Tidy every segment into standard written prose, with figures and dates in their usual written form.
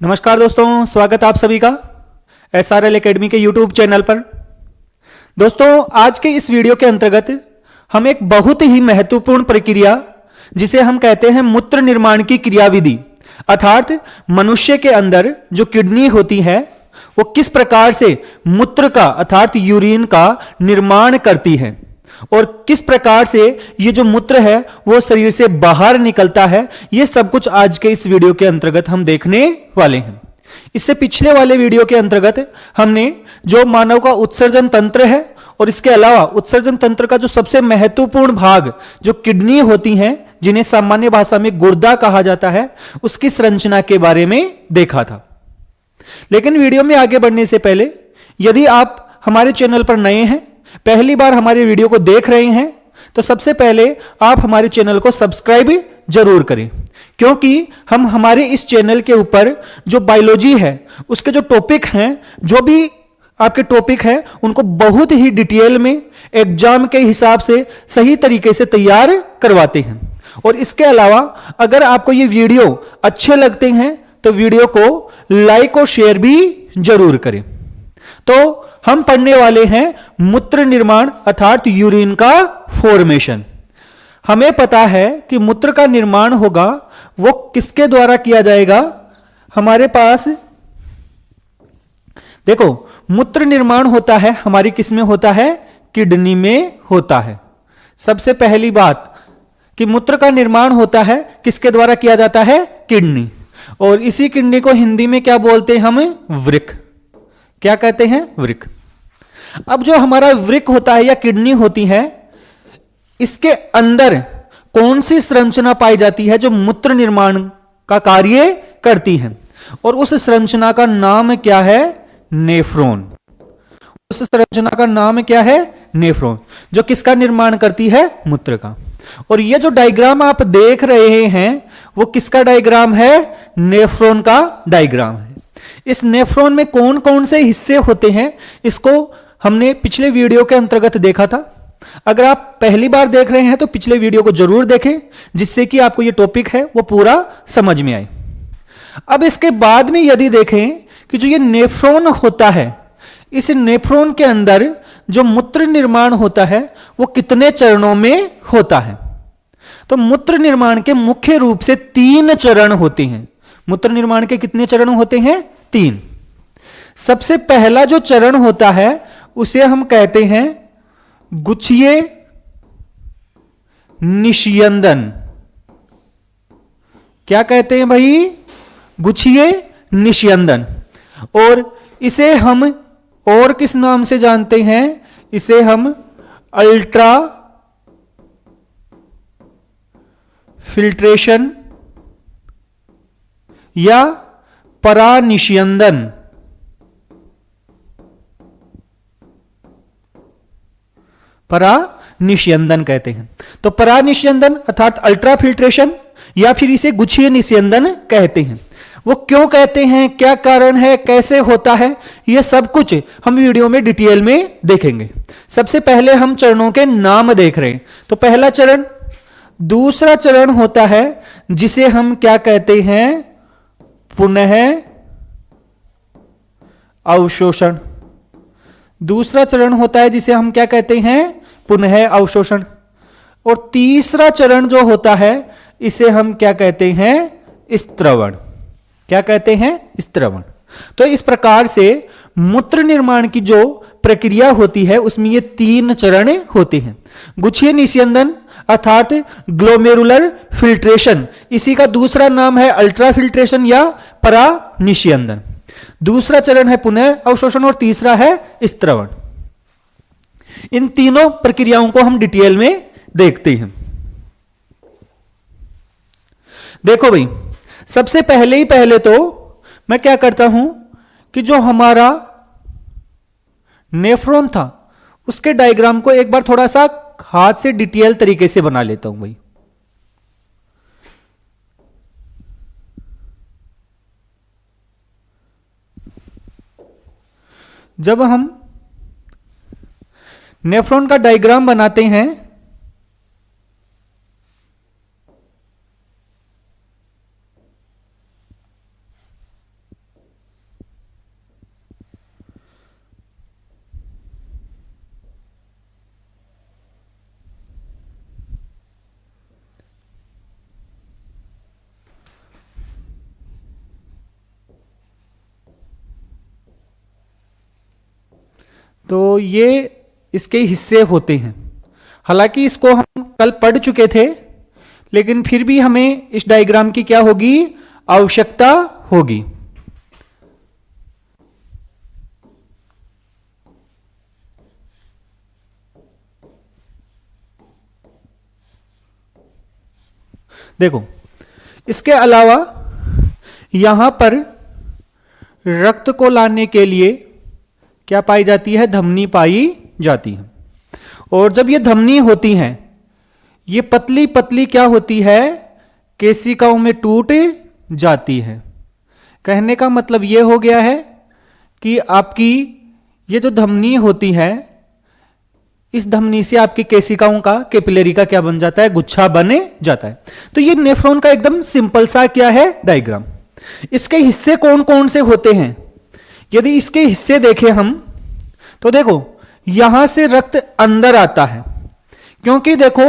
नमस्कार दोस्तों, स्वागत आप सभी का SRL एकेडमी के YouTube चैनल पर। दोस्तों, आज के इस वीडियो के अंतर्गत हम एक बहुत ही महत्वपूर्ण प्रक्रिया जिसे हम कहते हैं मूत्र निर्माण की क्रियाविधि अर्थात मनुष्य के अंदर जो किडनी होती है वो किस प्रकार से मूत्र का अर्थात यूरिन का निर्माण करती है और किस प्रकार से ये जो मूत्र है वो शरीर से बाहर निकलता है, ये सब कुछ आज के इस वीडियो के अंतर्गत हम देखने वाले हैं। इससे पिछले वाले वीडियो के अंतर्गत हमने जो मानव का उत्सर्जन तंत्र है और इसके अलावा उत्सर्जन तंत्र का जो सबसे महत्वपूर्ण भाग जो किडनी होती हैं, जिन्हें सामान्य भाषा में गुर्दा कहा जाता है, उसकी संरचना के बारे में देखा था। लेकिन वीडियो में आगे बढ़ने से पहले यदि आप हमारे चैनल पर नए हैं, पहली बार हमारे वीडियो को देख रहे हैं, तो सबसे पहले आप हमारे चैनल को सब्सक्राइब जरूर करें, क्योंकि हम हमारे इस चैनल के ऊपर जो बायोलॉजी है उसके जो टॉपिक हैं, जो भी आपके टॉपिक हैं, उनको बहुत ही डिटेल में एग्जाम के हिसाब से सही तरीके से तैयार करवाते हैं। और इसके अलावा अगर आपको ये वीडियो अच्छे लगते हैं तो वीडियो को लाइक और शेयर भी जरूर करें। तो हम पढ़ने वाले हैं मूत्र निर्माण अर्थात यूरिन का फॉर्मेशन। हमें पता है कि मूत्र का निर्माण होगा वो किसके द्वारा किया जाएगा। हमारे पास देखो, मूत्र निर्माण होता है हमारी किस में होता है, किडनी में होता है। सबसे पहली बात कि मूत्र का निर्माण होता है किसके द्वारा किया जाता है, किडनी। और इसी किडनी को हिंदी में क्या बोलते हैं हम, वृक्क। क्या कहते हैं, वृक्क। अब जो हमारा वृक्क होता है या किडनी होती है, इसके अंदर कौन सी संरचना पाई जाती है जो मूत्र निर्माण का कार्य करती है, और उस संरचना का नाम क्या है, नेफ्रॉन। उस संरचना का नाम क्या है, नेफ्रॉन, जो किसका निर्माण करती है, मूत्र का। और ये जो डायग्राम आप देख रहे हैं वो किसका डायग्राम है, नेफ्रॉन का डायग्राम है। इस नेफ्रॉन में कौन कौन से हिस्से होते हैं इसको हमने पिछले वीडियो के अंतर्गत देखा था। अगर आप पहली बार देख रहे हैं तो पिछले वीडियो को जरूर देखें, जिससे कि आपको ये टॉपिक है वो पूरा समझ में आए। अब इसके बाद में यदि देखें कि जो ये नेफ्रॉन होता है, इस नेफ्रॉन के अंदर जो मूत्र निर्माण होता है वो कितने चरणों में होता है। तो मूत्र निर्माण के मुख्य रूप से 3 चरण होते हैं। मूत्र निर्माण के कितने चरण होते हैं, 3। सबसे पहला जो चरण होता है उसे हम कहते हैं गुच्छीय निस्यंदन। क्या कहते हैं भाई, गुच्छीय निस्यंदन। और इसे हम और किस नाम से जानते हैं, इसे हम अल्ट्रा फिल्ट्रेशन या परानिस्यंदन, परानिस्यंदन कहते हैं। तो परानिस्यंदन अर्थात अल्ट्रा फिल्ट्रेशन या फिर इसे गुच्छीय निस्यंदन कहते हैं। वो क्यों कहते हैं, क्या कारण है, कैसे होता है, ये सब कुछ हम वीडियो में डिटेल में देखेंगे। सबसे पहले हम चरणों के नाम देख रहे हैं। तो पहला चरण, दूसरा चरण होता है जिसे हम क्या कहते हैं, पुनः अवशोषण। दूसरा चरण होता है जिसे हम क्या कहते हैं, पुनः अवशोषण। और तीसरा चरण जो होता है इसे हम क्या कहते हैं, स्त्रवण। क्या कहते हैं, स्त्रवण। तो इस प्रकार से मूत्र निर्माण की जो प्रक्रिया होती है उसमें ये 3 चरण होते हैं। गुच्छीय निस्यंदन अर्थात ग्लोमेरुलर फिल्ट्रेशन, इसी का दूसरा नाम है अल्ट्रा फिल्ट्रेशन या परानिस्यंदन। दूसरा चरण है पुनः अवशोषण और तीसरा है स्त्रवण। इन तीनों प्रक्रियाओं को हम डिटेल में देखते हैं। देखो भाई, सबसे पहले तो मैं क्या करता हूं कि जो हमारा नेफ्रॉन था उसके डायग्राम को एक बार थोड़ा सा हाथ से डिटेल तरीके से बना लेता हूं भाई। जब हम नेफ्रॉन का डायग्राम बनाते हैं तो ये इसके हिस्से होते हैं। हालांकि इसको हम कल पढ़ चुके थे, लेकिन फिर भी हमें इस डायग्राम की क्या होगी, आवश्यकता होगी। देखो, इसके अलावा यहां पर रक्त को लाने के लिए क्या पाई जाती है, धमनी पाई जाती है। और जब ये धमनी होती हैं, ये पतली पतली क्या होती है, केशिकाओं में टूट जाती है। कहने का मतलब ये हो गया है कि आपकी ये जो धमनी होती है, इस धमनी से आपकी केशिकाओं का, कैपिलरी का क्या बन जाता है, गुच्छा बने जाता है। तो ये नेफ्रॉन का एकदम सिंपल सा क्या है, डायग्राम। इसके हिस्से कौन कौन से होते हैं, यदि इसके हिस्से देखें हम, तो देखो यहां से रक्त अंदर आता है, क्योंकि देखो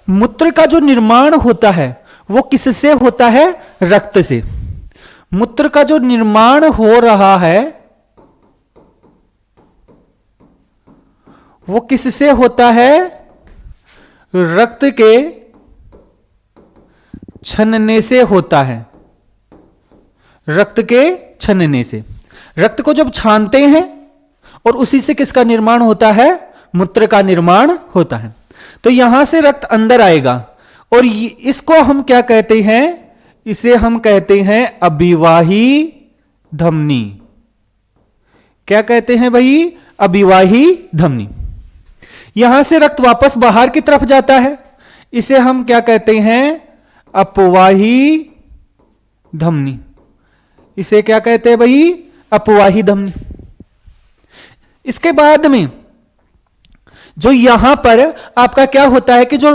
मूत्र का जो निर्माण होता है वो किससे होता है, रक्त से। मूत्र का जो निर्माण हो रहा है वो किससे होता है, रक्त के छनने से होता है। रक्त के छनने से, रक्त को जब छानते हैं और उसी से किसका निर्माण होता है, मूत्र का निर्माण होता है। तो यहां से रक्त अंदर आएगा और इसको हम क्या कहते हैं, इसे हम कहते हैं अभिवाही धमनी। क्या कहते हैं भाई, अभिवाही धमनी। यहां से रक्त वापस बाहर की तरफ जाता है, इसे हम क्या कहते हैं, अपवाही धमनी। इसे क्या कहते हैं भाई, अपवाही धमनी। इसके बाद में जो यहां पर आपका क्या होता है कि जो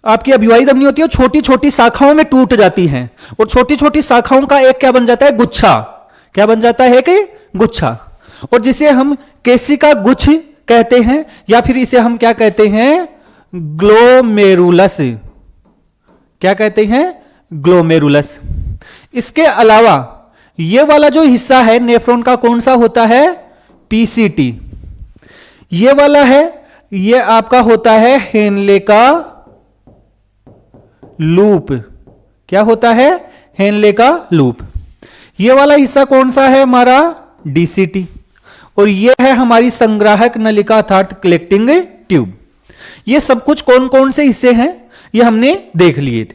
आपकी अभिवाही धमनी होती है, छोटी छोटी शाखाओं में टूट जाती है और छोटी छोटी शाखाओं का एक क्या बन जाता है, गुच्छा। क्या बन जाता है कि गुच्छा, और जिसे हम केशिका गुच्छ कहते हैं, या फिर इसे हम क्या कहते हैं, ग्लोमेरुलस। क्या कहते हैं, ग्लोमेरुलस। इसके अलावा ये वाला जो हिस्सा है नेफ्रॉन का, कौन सा होता है, पीसीटी। ये वाला है, ये आपका होता है हेनले का लूप। क्या होता है, हेनले का लूप। ये वाला हिस्सा कौन सा है, हमारा डीसीटी। और ये है हमारी संग्राहक नलिका अर्थात कलेक्टिंग ट्यूब। ये सब कुछ कौन कौन से हिस्से हैं, ये हमने देख लिए थे।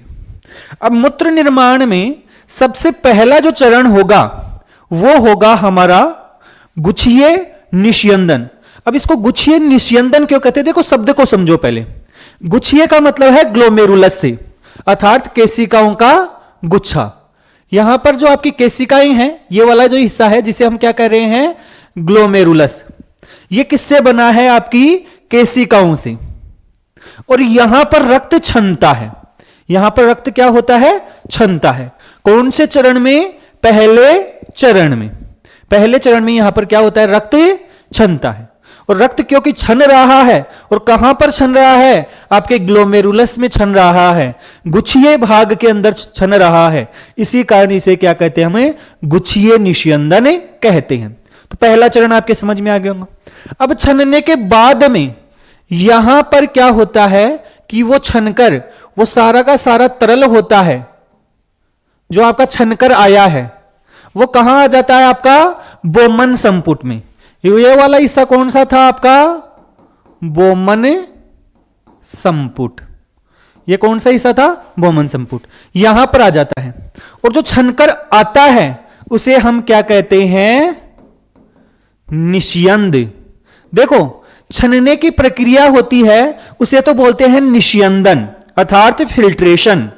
अब मूत्र निर्माण में सबसे पहला जो चरण होगा वो होगा हमारा गुच्छीय निस्यंदन। अब इसको गुच्छीय निस्यंदन क्यों कहते हैं, देखो शब्द को समझो पहले। गुच्छीय का मतलब है ग्लोमेरुलस से, अर्थात केशिकाओं का गुच्छा। यहां पर जो आपकी केशिकाएं हैं, ये वाला जो हिस्सा है जिसे हम क्या कह रहे हैं, ग्लोमेरुलस, ये किससे बना है, आपकी केशिकाओं से। और यहां पर रक्त छनता है, यहां पर रक्त क्या होता है, छनता है। कौन से चरण में, पहले चरण में। पहले चरण में यहां पर क्या होता है, रक्त छनता है। और रक्त क्योंकि छन रहा है, और कहां पर छन रहा है, आपके ग्लोमेरुलस में छन रहा है, गुच्छीय भाग के अंदर छन रहा है। इसी कारण इसे क्या कहते हैं, हमें गुच्छीय निस्यंदन कहते हैं। तो पहला चरण आपके समझ में आ गया होगा। अब छनने के बाद में यहां पर क्या होता है कि वो छनकर, वो सारा का सारा तरल होता है जो आपका छनकर आया है, वो कहां आ जाता है, आपका बोमन संपुट में। ये वाला हिस्सा कौन सा था आपका, बोमन संपुट। ये कौन सा हिस्सा था, बोमन संपुट, यहां पर आ जाता है। और जो छनकर आता है उसे हम क्या कहते हैं, निस्यंद। देखो छनने की प्रक्रिया होती है, उसे तो बोलते हैं निस्यंदन अर्थात फिल्ट्रेशन।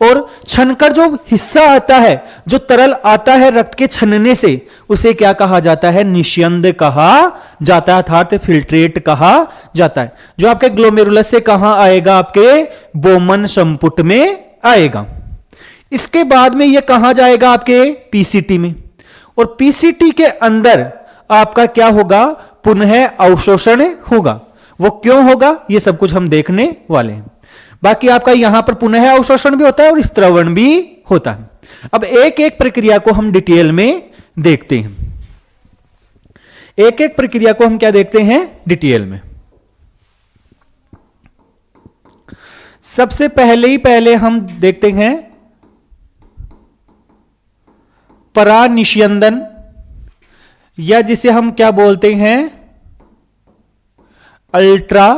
और छनकर जो हिस्सा आता है, जो तरल आता है रक्त के छनने से, उसे क्या कहा जाता है, निस्यंद कहा जाता है अर्थात फिल्ट्रेट कहा जाता है। जो आपके ग्लोमेरुलस से कहां आएगा, आपके बोमन संपुट में आएगा। इसके बाद में यह कहां जाएगा, आपके पीसीटी में। और पीसीटी के अंदर आपका क्या होगा, पुनः अवशोषण होगा। वो क्यों होगा, ये सब कुछ हम देखने वाले हैं। बाकी आपका यहां पर पुनः अवशोषण भी होता है और स्त्रवण भी होता है। अब एक एक प्रक्रिया को हम डिटेल में देखते हैं। एक एक प्रक्रिया को हम क्या देखते हैं डिटेल में। सबसे पहले हम देखते हैं परानिष्यंदन, या जिसे हम क्या बोलते हैं अल्ट्रा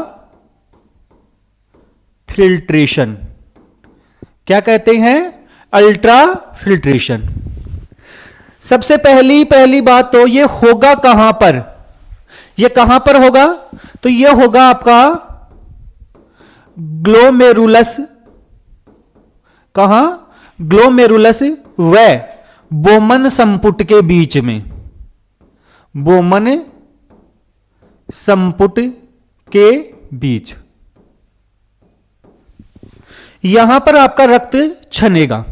फिल्ट्रेशन। क्या कहते हैं अल्ट्रा फिल्ट्रेशन। सबसे पहली बात तो ये होगा कहां पर, ये कहां पर होगा, तो ये होगा आपका ग्लोमेरुलस, कहां ग्लोमेरुलस व बोमन संपुट के बीच में, बोमन संपुट के बीच। यहां पर आपका रक्त छनेगा,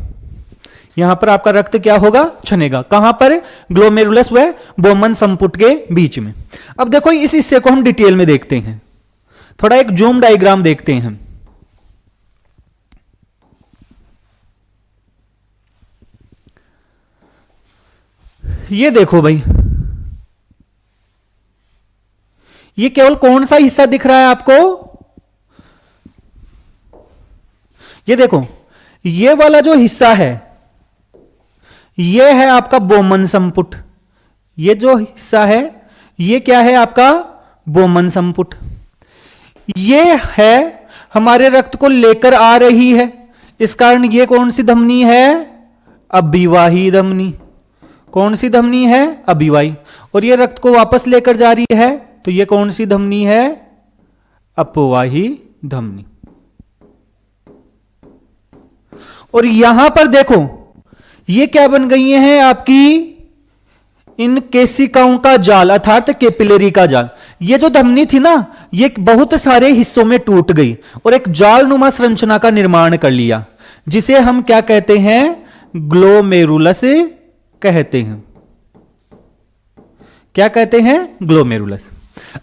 यहां पर आपका रक्त क्या होगा छनेगा, कहां पर ग्लोमेरुलस व बोमन संपुट के बीच में। अब देखो इस हिस्से को हम डिटेल में देखते हैं, थोड़ा एक जूम डायग्राम देखते हैं। ये देखो भाई, ये केवल कौन सा हिस्सा दिख रहा है आपको, ये देखो ये वाला जो हिस्सा है ये है आपका बोमन संपुट, ये जो हिस्सा है ये क्या है आपका बोमन संपुट। ये है हमारे रक्त को लेकर आ रही है, इस कारण ये कौन सी धमनी है अभिवाही धमनी, कौन सी धमनी है अभिवाही। और ये रक्त को वापस लेकर जा रही है तो ये कौन सी धमनी है अपवाही धमनी। और यहां पर देखो ये क्या बन गई हैं आपकी इन केशिकाओं का जाल अर्थात कैपिलरी का जाल। ये जो धमनी थी ना ये बहुत सारे हिस्सों में टूट गई और एक जालनुमा संरचना का निर्माण कर लिया, जिसे हम क्या कहते हैं ग्लोमेरुलस कहते हैं। क्या कहते हैं ग्लोमेरुलस।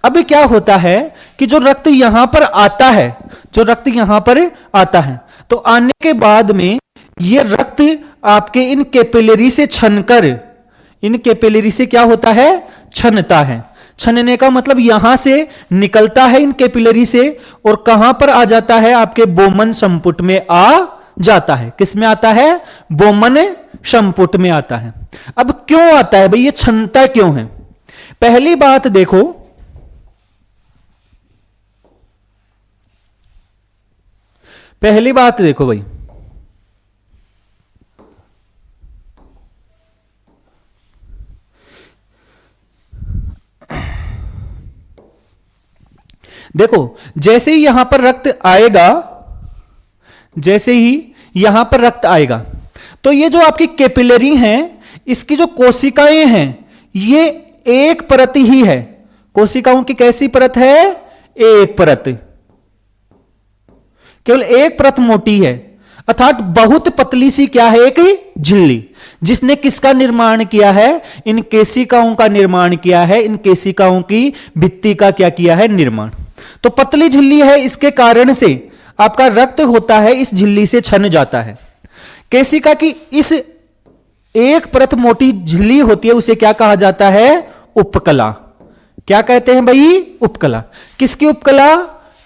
अभी क्या होता है कि जो रक्त यहां पर आता है, जो रक्त यहां पर आता है तो आने के बाद में ये रक्त आपके इन कैपिलरी से छनकर, इन कैपिलरी से क्या होता है छनता है। छनने का मतलब यहां से निकलता है इन कैपिलरी से और कहां पर आ जाता है आपके बोमन संपुट में आ जाता है। किस में आता है बोमन संपुट में आता है। अब क्यों आता है भाई, ये छनता क्यों है। पहली बात देखो, पहली बात देखो भाई, देखो जैसे ही यहां पर रक्त आएगा, जैसे ही यहां पर रक्त आएगा तो ये जो आपकी कैपिलरी हैं इसकी जो कोशिकाएं हैं ये एक परत ही है। कोशिकाओं की कैसी परत है एक परत, केवल एक परत मोटी है अर्थात बहुत पतली सी क्या है एक झिल्ली, जिसने किसका निर्माण किया है इन केशिकाओं का निर्माण किया है, इन केशिकाओं की भित्ति का क्या किया है निर्माण। तो पतली झिल्ली है इसके कारण से आपका रक्त होता है इस झिल्ली से छन जाता है। केशिका की इस एक परत मोटी झिल्ली होती है उसे क्या कहा जाता है उपकला। क्या कहते हैं भाई उपकला। किसकी उपकला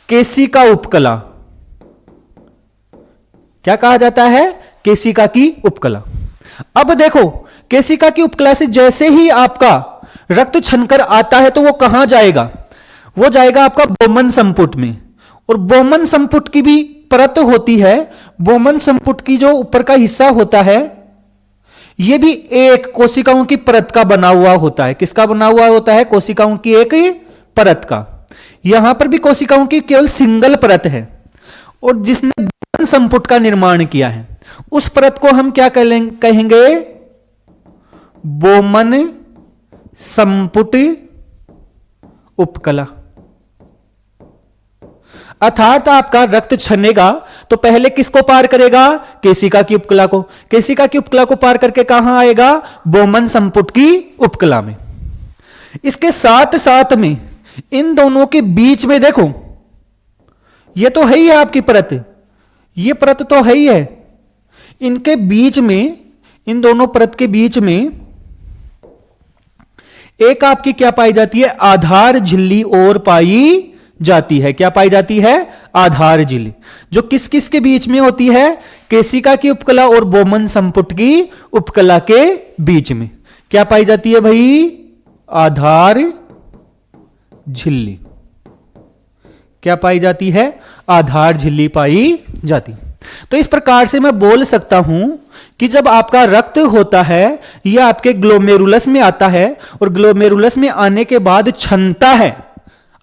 केशिका उपकला। क्या कहा जाता है केशिका की उपकला। अब देखो केशिका की उपकला से जैसे ही आपका रक्त छनकर आता है तो वो कहां जाएगा, वो जाएगा आपका बोमन संपुट में। और बोमन संपुट की भी परत होती है, बोमन संपुट की जो ऊपर का हिस्सा होता है यह भी एक कोशिकाओं की परत का बना हुआ होता है। किसका बना हुआ होता है कोशिकाओं की एक परत का। यहां पर भी कोशिकाओं की केवल सिंगल परत है और जिसने बोमन संपुट का निर्माण किया है उस परत को हम क्या कहेंगे बोमन संपुट उपकला। अर्थात आपका रक्त छनेगा तो पहले किसको पार करेगा केशिका की उपकला को। केशिका की उपकला को पार करके कहां आएगा बोमन संपुट की उपकला में। इसके साथ साथ में इन दोनों के बीच में देखो ये तो है ही है आपकी परत, ये परत तो है ही है। इनके बीच में इन दोनों परत के बीच में एक आपकी क्या पाई जाती है, आधार झिल्ली और पाई जाती है। क्या पाई जाती है, आधार झिल्ली, जो किस किस के बीच में होती है, केशिका की उपकला और बोमन संपुट की उपकला के बीच में क्या पाई जाती है भाई, आधार झिल्ली। क्या पाई जाती है, आधार झिल्ली पाई जाती। तो इस प्रकार से मैं बोल सकता हूं कि जब आपका रक्त होता है यह आपके ग्लोमेरुलस में आता है और ग्लोमेरुलस में आने के बाद छनता है,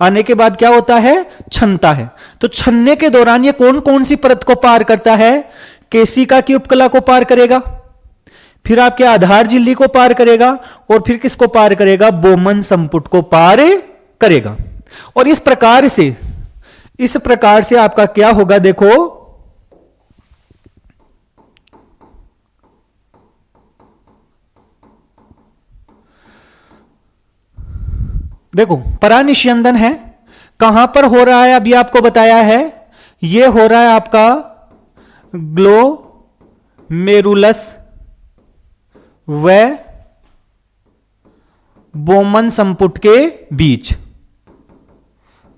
आने के बाद क्या होता है, छनता है। तो छनने के दौरान यह कौन कौन सी परत को पार करता है, केशिका की उपकला को पार करेगा, फिर आपके आधार झिल्ली को पार करेगा और फिर किसको पार करेगा, बोमन संपुट को पार करेगा। और इस प्रकार से आपका क्या होगा, देखो परानिष्यंदन है, कहां पर हो रहा है, अभी आपको बताया है, यह हो रहा है आपका ग्लोमेरुलस व बोमन संपुट के बीच।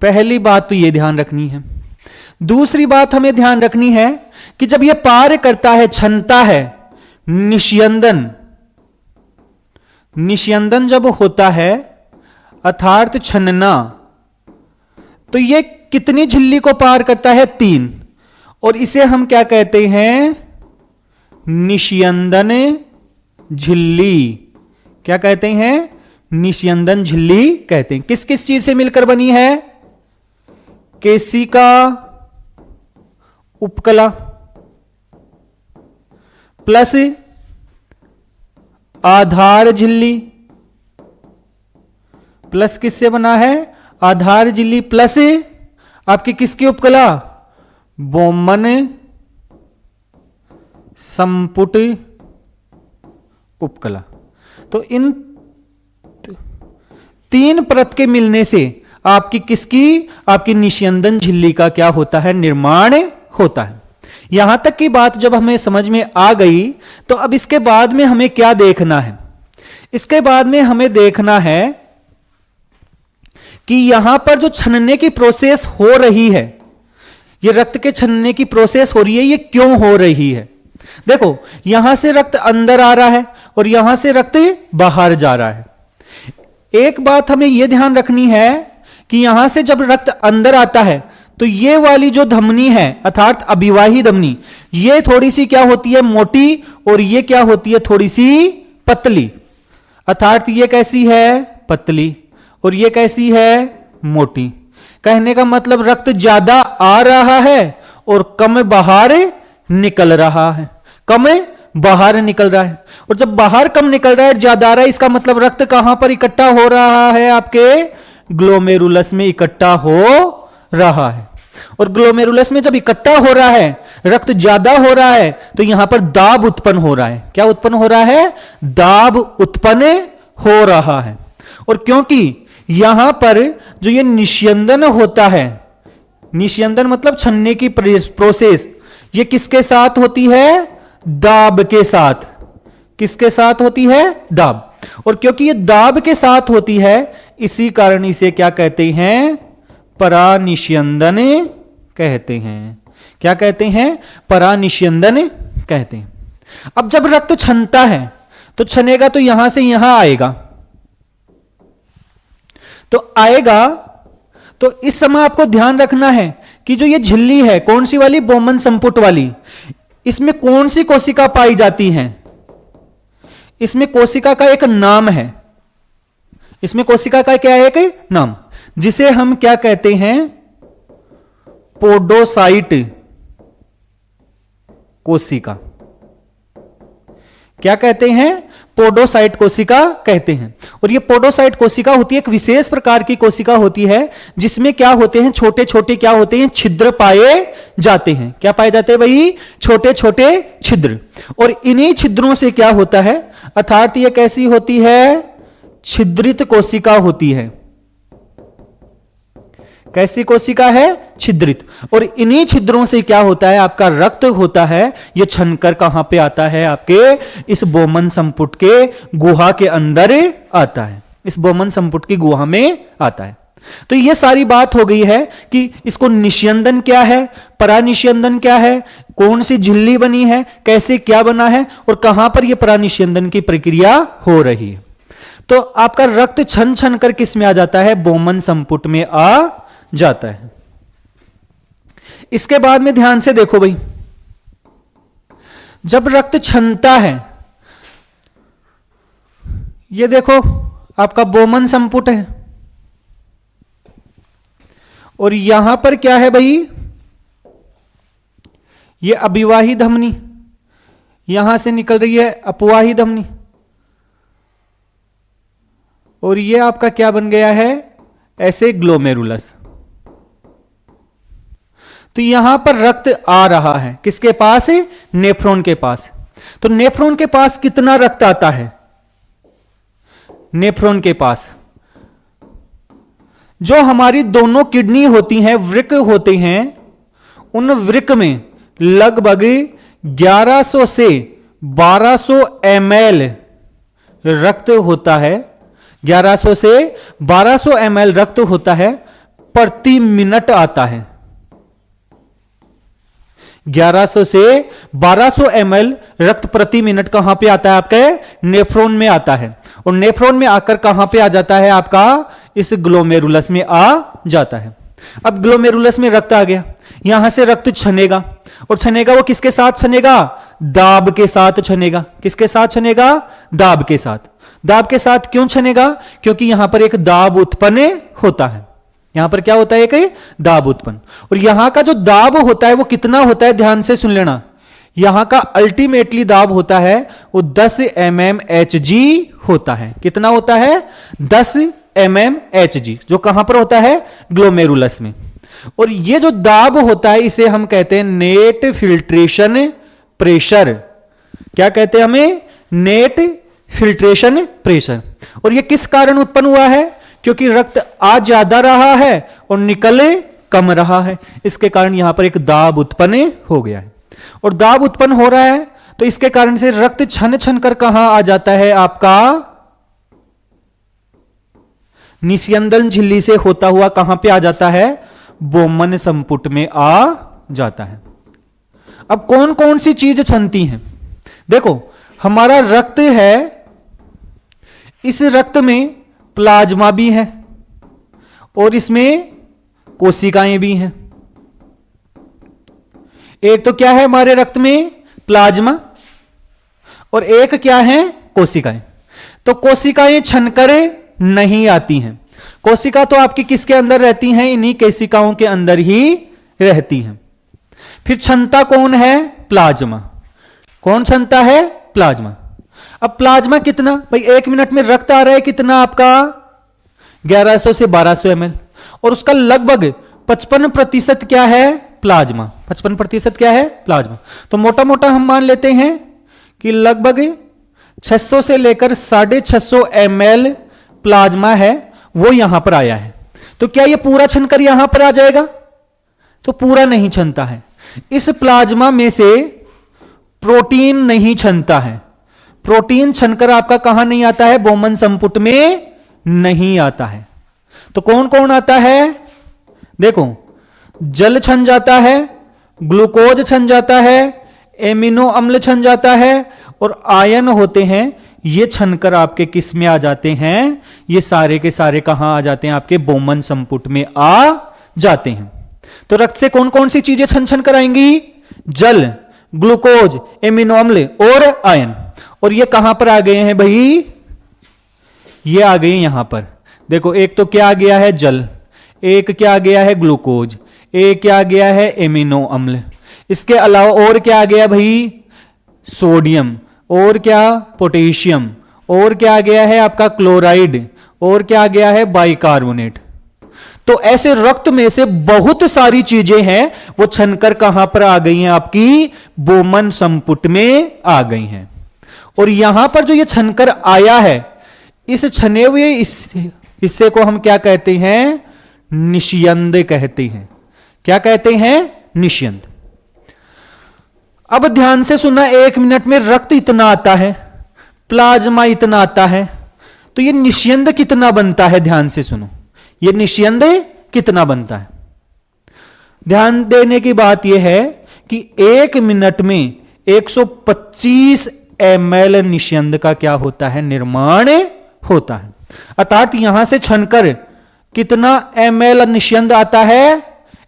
पहली बात तो यह ध्यान रखनी है। दूसरी बात हमें ध्यान रखनी है कि जब यह पार करता है, छनता है, निष्यंदन जब होता है अर्थात छनना, तो यह कितनी झिल्ली को पार करता है, 3, और इसे हम क्या कहते हैं, निष्यंदन झिल्ली। क्या कहते हैं, निष्यंदन झिल्ली कहते हैं। किस किस चीज से मिलकर बनी है, केशिका उपकला प्लस आधार झिल्ली प्लस किससे बना है, आधार झिल्ली प्लस आपकी किसकी उपकला, बोमन संपुट उपकला। तो इन 3 परत के मिलने से आपकी किसकी, आपकी निष्यंदन झिल्ली का क्या होता है, निर्माण होता है। यहां तक की बात जब हमें समझ में आ गई, तो अब इसके बाद में हमें क्या देखना है, इसके बाद में हमें देखना है कि यहां पर जो छनने की प्रोसेस हो रही है, ये रक्त के छनने की प्रोसेस हो रही है, ये क्यों हो रही है। देखो यहां से रक्त अंदर आ रहा है और यहां से रक्त बाहर जा रहा है। एक बात हमें यह ध्यान रखनी है कि यहां से जब रक्त अंदर आता है तो ये वाली जो धमनी है अर्थात अभिवाही धमनी, ये थोड़ी सी क्या होती है, मोटी, और ये क्या होती है, थोड़ी सी पतली। अर्थात ये कैसी है, पतली, और ये कैसी है, मोटी। कहने का मतलब रक्त ज्यादा आ रहा है और कम बाहर निकल रहा है, कम बाहर निकल रहा है। और जब बाहर कम निकल रहा है, ज्यादा आ रहा है, इसका मतलब रक्त कहां पर इकट्ठा हो रहा है, आपके ग्लोमेरुलस में इकट्ठा हो रहा है। और ग्लोमेरुलस में जब इकट्ठा हो रहा है, रक्त ज्यादा हो रहा है, तो यहां पर दाब उत्पन्न हो रहा है। क्या उत्पन्न हो रहा है, दाब उत्पन्न हो रहा है। और क्योंकि यहां पर जो ये निष्यंदन होता है, निष्यंदन मतलब छनने की प्रोसेस, ये किसके साथ होती है, दाब के साथ। किसके साथ होती है, दाब। और क्योंकि ये दाब के साथ होती है, इसी कारण इसे क्या कहते हैं, परानिष्यंदन कहते हैं। क्या कहते हैं, परानिष्यंदन कहते हैं। अब जब रक्त छनता है तो छनेगा तो यहां से यहां आएगा, तो आएगा। तो इस समय आपको ध्यान रखना है कि जो ये झिल्ली है, कौन सी वाली, बोमन संपुट वाली, इसमें कौन सी कोशिका पाई जाती है, इसमें कोशिका का एक नाम है, इसमें कोशिका का क्या है, एक नाम, जिसे हम क्या कहते हैं, पोडोसाइट कोशिका। क्या कहते हैं, पोडोसाइट कोशिका कहते हैं। और ये पोडोसाइट कोशिका होती है, एक विशेष प्रकार की कोशिका होती है, जिसमें क्या होते हैं, छोटे छोटे क्या होते हैं, छिद्र पाए जाते हैं। क्या पाए जाते हैं भाई, छोटे छोटे छिद्र। और इन्हीं छिद्रों से क्या होता है, अर्थात ये कैसी होती है, छिद्रित कोशिका होती है। कैसी कोशिका है, छिद्रित। और इन्हीं छिद्रों से क्या होता है, आपका रक्त होता है, यह छनकर कहां पे आता है, आपके इस बोमन संपुट के गुहा के अंदर आता है। इस बोमन संपुट की गुहा में आता है। तो यह सारी बात हो गई है कि इसको निस्यंदन क्या है, परानिस्यंदन क्या है, कौन सी झिल्ली बनी है, कैसे क्या बना है और कहां पर यह परानिस्यंदन की प्रक्रिया हो रही है। तो आपका रक्त छन छन कर किस में आ जाता है, बोमन संपुट में आ जाता है। इसके बाद में ध्यान से देखो भाई, जब रक्त छनता है, ये देखो आपका बोमन संपुट है और यहां पर क्या है भाई, ये अभिवाही धमनी यहां से निकल रही है, अपवाही धमनी, और ये आपका क्या बन गया है, ऐसे ग्लोमेरुलस। तो यहां पर रक्त आ रहा है, किसके पास है, नेफ्रॉन के पास। तो नेफ्रॉन के पास कितना रक्त आता है, नेफ्रॉन के पास जो हमारी दोनों किडनी होती हैं, वृक्क होते हैं, उन वृक्क में लगभग 1100 से 1200 ml रक्त होता है, 1100 से 1200 ml रक्त होता है, प्रति मिनट आता है। 1100 से 1200 ml रक्त प्रति मिनट कहां पे आता है, आपके नेफ्रॉन में आता है, और नेफ्रॉन में आकर कहां पे आ जाता है, आपका इस ग्लोमेरुलस में आ जाता है। अब ग्लोमेरुलस में रक्त आ गया, यहां से रक्त छनेगा, और छनेगा वो किसके साथ छनेगा, दाब के साथ छनेगा। किसके साथ छनेगा, दाब के साथ। दाब के साथ क्यों छनेगा, क्योंकि यहां पर एक दाब उत्पन्न होता है, यहां पर क्या होता है, एक दाब उत्पन्न। और यहां का जो दाब होता है वो कितना होता है, ध्यान से सुन लेना, यहां का अल्टीमेटली दाब होता है वो 10 mmHg होता है। कितना होता है, 10 mmHg, जो कहां पर होता है, ग्लोमेरुलस में। और ये जो दाब होता है इसे हम कहते हैं नेट फिल्ट्रेशन प्रेशर। क्या कहते हैं हमें, नेट फिल्ट्रेशन प्रेशर। और ये किस कारण उत्पन्न हुआ है, क्योंकि रक्त आ ज्यादा रहा है और निकले कम रहा है, इसके कारण यहां पर एक दाब उत्पन्न हो गया है। और दाब उत्पन्न हो रहा है तो इसके कारण से रक्त छन छन कर कहां आ जाता है, आपका निस्यंदन झिल्ली से होता हुआ कहां पे आ जाता है, बोमन संपुट में आ जाता है। अब कौन कौन सी चीज छनती हैं, देखो हमारा रक्त है, इस रक्त में प्लाज्मा भी है और इसमें कोशिकाएं भी हैं। एक तो क्या है हमारे रक्त में, प्लाज्मा, और एक क्या है, कोशिकाएं। तो कोशिकाएं छनकर नहीं आती हैं, कोशिका तो आपकी किसके अंदर रहती हैं, इन्हीं कोशिकाओं के अंदर ही रहती हैं। फिर छनता कौन है, प्लाज्मा। कौन छनता है, प्लाज्मा। अब प्लाज्मा कितना भाई, 1 मिनट में रक्त आ रहा है कितना आपका, 1100 से 1200 ml, और उसका लगभग 55% क्या है, प्लाज्मा। 55% क्या है, प्लाज्मा। तो मोटा मोटा हम मान लेते हैं कि लगभग 600 से लेकर 650 ml प्लाज्मा है, वो यहां पर आया है। तो क्या ये पूरा छनकर यहां पर आ जाएगा, तो पूरा नहीं छनता है। इस प्लाज्मा में से प्रोटीन नहीं छनता है, प्रोटीन छनकर आपका कहां नहीं आता है, बोमन संपुट में नहीं आता है। तो कौन कौन आता है, देखो जल छन जाता है, ग्लूकोज छन जाता है, एमिनो अम्ल छन जाता है, और आयन होते हैं, ये छनकर आपके किस में आ जाते हैं, ये सारे के सारे कहां आ जाते हैं, आपके बोमन संपुट में आ जाते हैं। तो रक्त से कौन कौन सी चीजें छन छन कर आएंगी, जल, ग्लूकोज, एमिनो अम्ल और आयन। और ये कहां पर आ गए हैं भाई, ये आ गए यहां पर। देखो एक तो क्या आ गया है, जल, एक क्या आ गया है, ग्लूकोज, एक क्या आ गया है, एमिनो अम्ल। इसके अलावा और क्या आ गया भाई, सोडियम, और क्या, पोटेशियम, और क्या आ गया है आपका क्लोराइड, और क्या आ गया है, बाइकार्बोनेट। तो ऐसे रक्त में से बहुत सारी चीजें हैं वो छनकर कहां पर आ गई हैं, आपकी बोमन संपुट में आ गई हैं। और यहां पर जो ये छनकर आया है, इस छने हुए हिस्से को हम क्या कहते हैं, निस्यंद कहते हैं। क्या कहते हैं, निस्यंद। अब ध्यान से सुनना, 1 मिनट में रक्त इतना आता है, प्लाज्मा इतना आता है, तो ये निस्यंद कितना बनता है, ध्यान से सुनो, ये निस्यंद कितना बनता है। ध्यान देने की बात यह है कि 1 मिनट में 125 ml निस्यंद का क्या होता है, निर्माण होता है। अर्थात यहां से छनकर कितना ml निस्यंद आता है,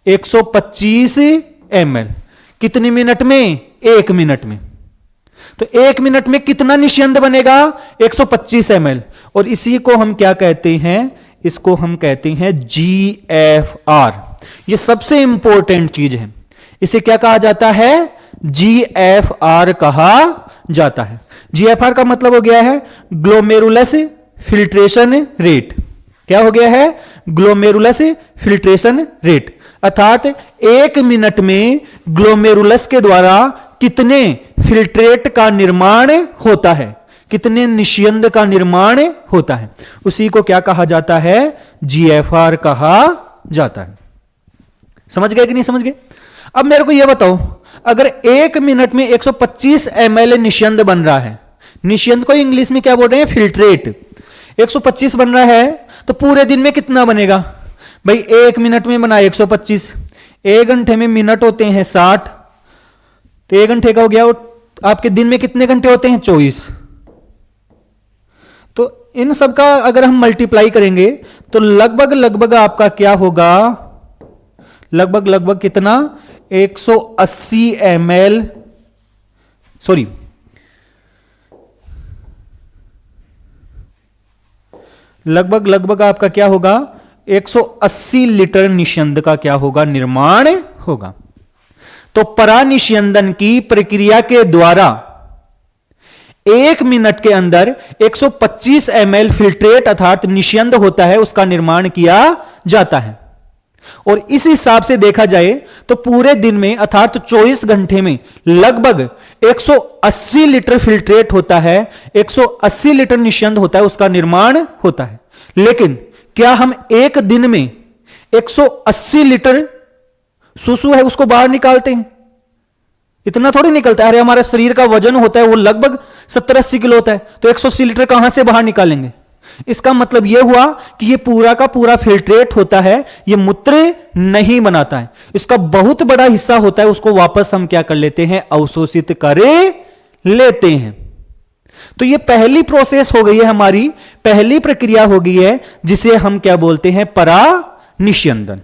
125 ml। कितने मिनट में, 1 मिनट में। तो 1 मिनट में कितना निस्यंद बनेगा, 125 ml। और इसी को हम क्या कहते हैं, इसको हम कहते हैं GFR। यह सबसे इंपॉर्टेंट चीज है, इसे क्या कहा जाता है, GFR कहा जाता है। GFR का मतलब हो गया है ग्लोमेरुलस फिल्ट्रेशन रेट। क्या हो गया है, ग्लोमेरुलस फिल्ट्रेशन रेट। अर्थात 1 मिनट में ग्लोमेरुलस के द्वारा कितने फिल्ट्रेट का निर्माण होता है, कितने निस्यंद का निर्माण होता है, उसी को क्या कहा जाता है, GFR कहा जाता है। समझ गए कि नहीं समझ गए। अब मेरे को यह बताओ, अगर 1 मिनट में 125 ml निस्यंद बन रहा है, निस्यंद को इंग्लिश में क्या बोल रहे हैं, फिल्ट्रेट, 125 बन रहा है, तो पूरे दिन में कितना बनेगा भाई, 1 मिनट में बना 125, 1 घंटे में मिनट होते हैं 60, तो 1 घंटे का हो गया। आपके दिन में कितने घंटे होते हैं, 24। तो इन सब का अगर हम मल्टीप्लाई करेंगे तो लगभग आपका क्या होगा, लगभग कितना, 180 ml, सॉरी, लगभग आपका क्या होगा, 180 लीटर निस्यंद का क्या होगा, निर्माण होगा। तो परानिस्यंदन की प्रक्रिया के द्वारा 1 मिनट के अंदर 125 ml फिल्ट्रेट अर्थात निस्यंद होता है, उसका निर्माण किया जाता है। और इस हिसाब से देखा जाए तो पूरे दिन में अर्थात 24 घंटे में लगभग 180 लीटर फिल्ट्रेट होता है, 180 लीटर निस्यंद होता है, उसका निर्माण होता है। लेकिन क्या हम एक दिन में 180 लीटर सुसु है उसको बाहर निकालते हैं? इतना थोड़ी निकलता है। अरे हमारे शरीर का वजन होता है वो लगभग 70-80 किलो होता है, तो 180 लीटर कहां से बाहर निकालेंगे? इसका मतलब यह हुआ कि यह पूरा का पूरा फिल्ट्रेट होता है, यह मूत्र नहीं बनाता है, इसका बहुत बड़ा हिस्सा होता है, उसको वापस हम क्या कर लेते हैं, अवशोषित कर लेते हैं। तो यह पहली प्रोसेस हो गई है, हमारी पहली प्रक्रिया हो गई है, जिसे हम क्या बोलते हैं, परानिस्यंदन।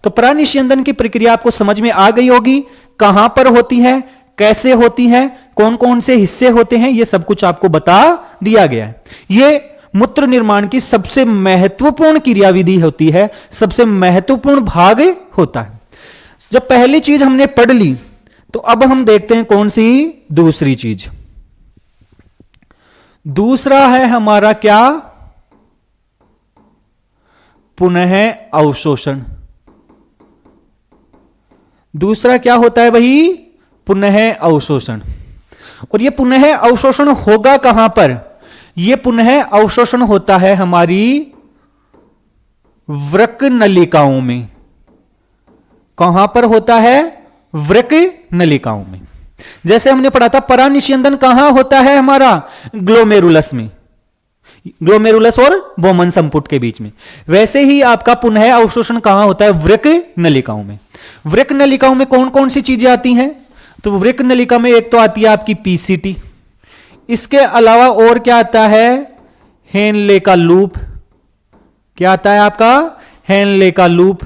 तो परानिस्यंदन की प्रक्रिया आपको समझ में आ गई होगी, कहां पर होती है, कैसे होती है, कौन कौन से हिस्से होते हैं, यह सब कुछ आपको बता दिया गया है। यह मूत्र निर्माण की सबसे महत्वपूर्ण क्रियाविधि होती है, सबसे महत्वपूर्ण भाग होता है। जब पहली चीज हमने पढ़ ली तो अब हम देखते हैं कौन सी दूसरी चीज। दूसरा है हमारा क्या, पुनः अवशोषण। दूसरा क्या होता है भाई, पुनः अवशोषण। और यह पुनः अवशोषण होगा कहां पर? यह पुनः अवशोषण होता है हमारी वृक्क नलिकाओं में। कहां पर होता है? वृक्क नलिकाओं में। जैसे हमने पढ़ा था परानिस्यंदन कहां होता है हमारा, ग्लोमेरुलस में, ग्लोमेरुलस और बोमन संपुट के बीच में। वैसे ही आपका पुनः अवशोषण कहां होता है, वृक्क नलिकाओं में। वृक्क नलिकाओं में कौन कौन सी चीजें आती हैं? तो वृक्क नलिका में एक तो आती है आपकी पीसीटी, इसके अलावा और क्या आता है, हेनले का लूप। क्या आता है आपका, हेनले का लूप।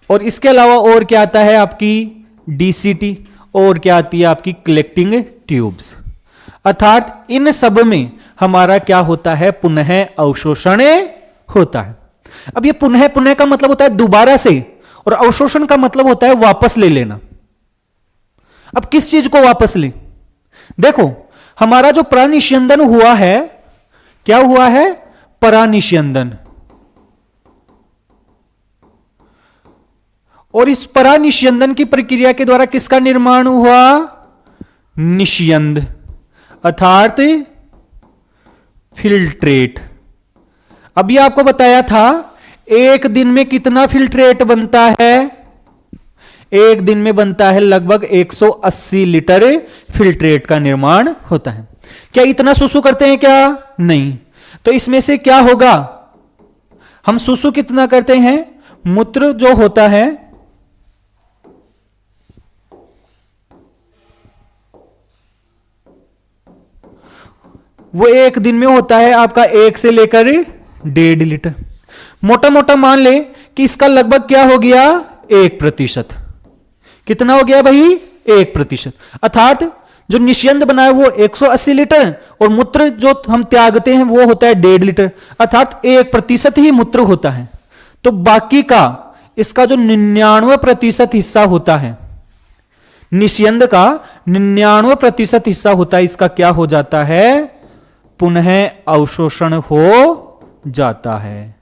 और इसके अलावा और क्या आता है आपकी डीसीटी, और क्या आती है आपकी कलेक्टिंग ट्यूब्स। अर्थात इन सब में हमारा क्या होता है, पुनः अवशोषण होता है। अब ये पुनः पुनः का मतलब होता है दोबारा से, और अवशोषण का मतलब होता है वापस ले लेना। अब किस चीज को वापस ले? देखो हमारा जो परानिस्यंदन हुआ है, क्या हुआ है, परानिस्यंदन। और इस परानिस्यंदन की प्रक्रिया के द्वारा किसका निर्माण हुआ, निस्यंद अर्थात फिल्ट्रेट। अभी आपको बताया था एक दिन में कितना फिल्ट्रेट बनता है, एक दिन में बनता है लगभग 180 लीटर फिल्ट्रेट का निर्माण होता है। क्या इतना सुसु करते हैं क्या? नहीं। तो इसमें से क्या होगा, हम सुसु कितना करते हैं, मूत्र जो होता है वो एक दिन में होता है आपका 1 से लेकर 1.5 लीटर। मोटा मोटा मान ले कि इसका लगभग क्या हो गया, 1%। कितना हो गया भाई, 1%। अर्थात जो निष्यंद बनाए वो 180 लीटर और मूत्र जो हम त्यागते हैं वो होता है 1.5 लीटर, अर्थात 1% ही मूत्र होता है। तो बाकी का इसका जो 99% हिस्सा होता है, निष्यंद का 99% हिस्सा होता है, इसका क्या हो जाता है, पुनः अवशोषण हो जाता है।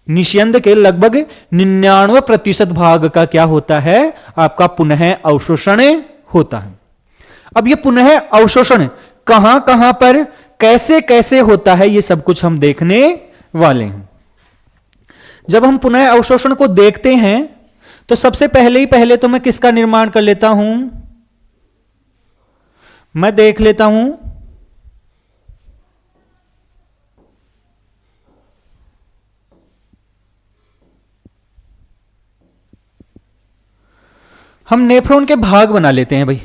निष्यंद के लगभग 99% भाग का क्या होता है, आपका पुनः अवशोषण होता है। अब ये पुनः अवशोषण कहां कहां पर कैसे कैसे होता है, ये सब कुछ हम देखने वाले हैं। जब हम पुनः अवशोषण को देखते हैं तो सबसे पहले तो मैं किसका निर्माण कर लेता हूं, मैं देख लेता हूं हम नेफ्रॉन के भाग बना लेते हैं भाई।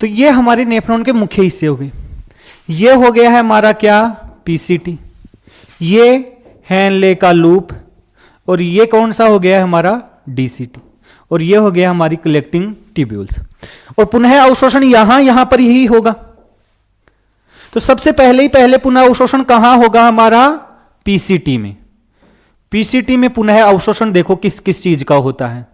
तो ये हमारे नेफ्रॉन के मुख्य हिस्से हो गए। ये हो गया है हमारा क्या, पीसीटी, ये हैनले का लूप, और ये कौन सा हो गया है हमारा, डीसीटी, और ये हो गया हमारी कलेक्टिंग ट्यूब्यूल्स। और पुनः अवशोषण यहां पर ही होगा। तो सबसे पहले पुनः अवशोषण कहां होगा हमारा, पीसीटी में। पीसीटी में पुनः अवशोषण देखो किस किस चीज का होता है,